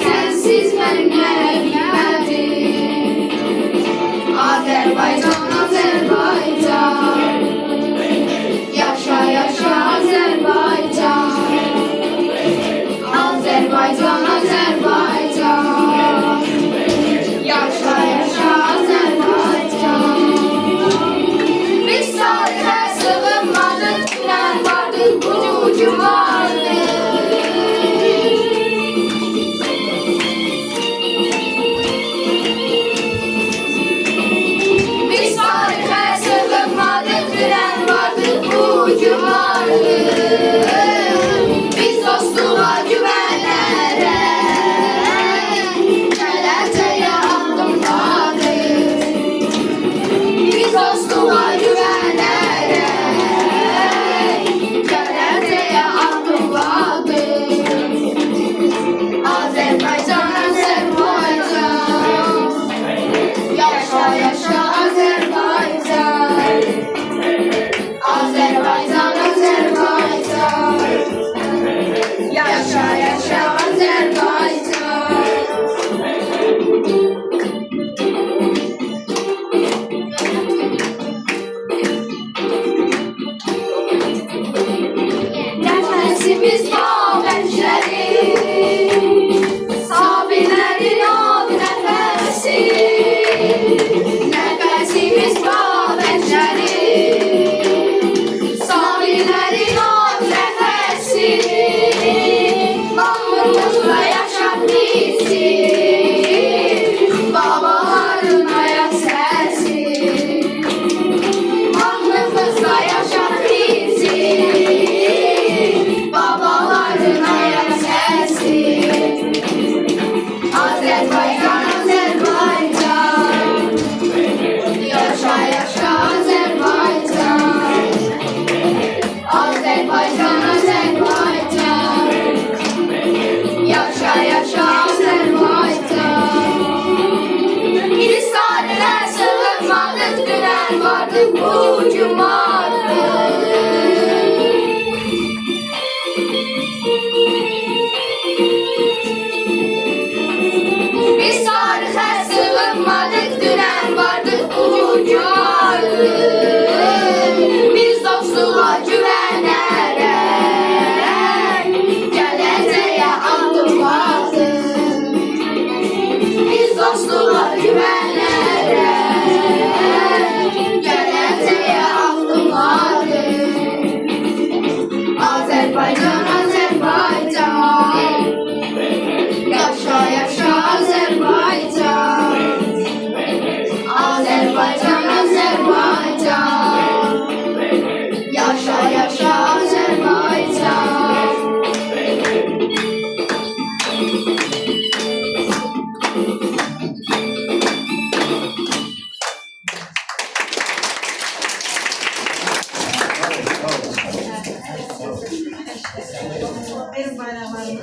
sensiz benim neyledim. Azerbaycan, Azerbaycan, yaşa yaşa Azerbaycan. Azerbaycan, Azerbaycan, yaşa yaşa Azerbaycan. Biz tarihe sığınmadık, gülen vardık, gücüm vardık. Biz tarihe sığınmadık, gülen vardık, gücüm vardık. Biz dostluğa güvenərək gələcəyə addımladıq. Biz dostluğa güvenərək gələcəyə addımladıq. Azərbaycan, Azərbaycan, yaşa yaşa Azərbaycan. Azərbaycan, Azərbaycan, yaşa yaşa Azərbaycan. Nəfəsimiz babənçləri, Sabirlərin od nəfəsi. Nəfəsimiz babənçləri, Sabirlərin od nəfəsi. Bağrımızda yaşat bizi, babaların ayak səsi. Bağrımızda yaşat bizi, babaların ayak səsi. Azərbaycan, Azərbaycan, yaşa yaşa Azərbaycan. Azərbaycan, Azərbaycan, yaşa yaşa Azərbaycan. Biz tarihe sığınmadık, gülen vardık, gücüm vardık. Biz tarihe sığınmadık, gülen vardık, gücüm vardık. Biz dostluğa güvenərək gələcəyə addımladıq. Biz dostluğa güvenərək gələcəyə addımladıq. Azərbaycan, Azərbaycan, yaşa yaşa Azərbaycan. Azərbaycan, Azərbaycan, yaşa yaşa Azərbaycan. Benim bayramlarım.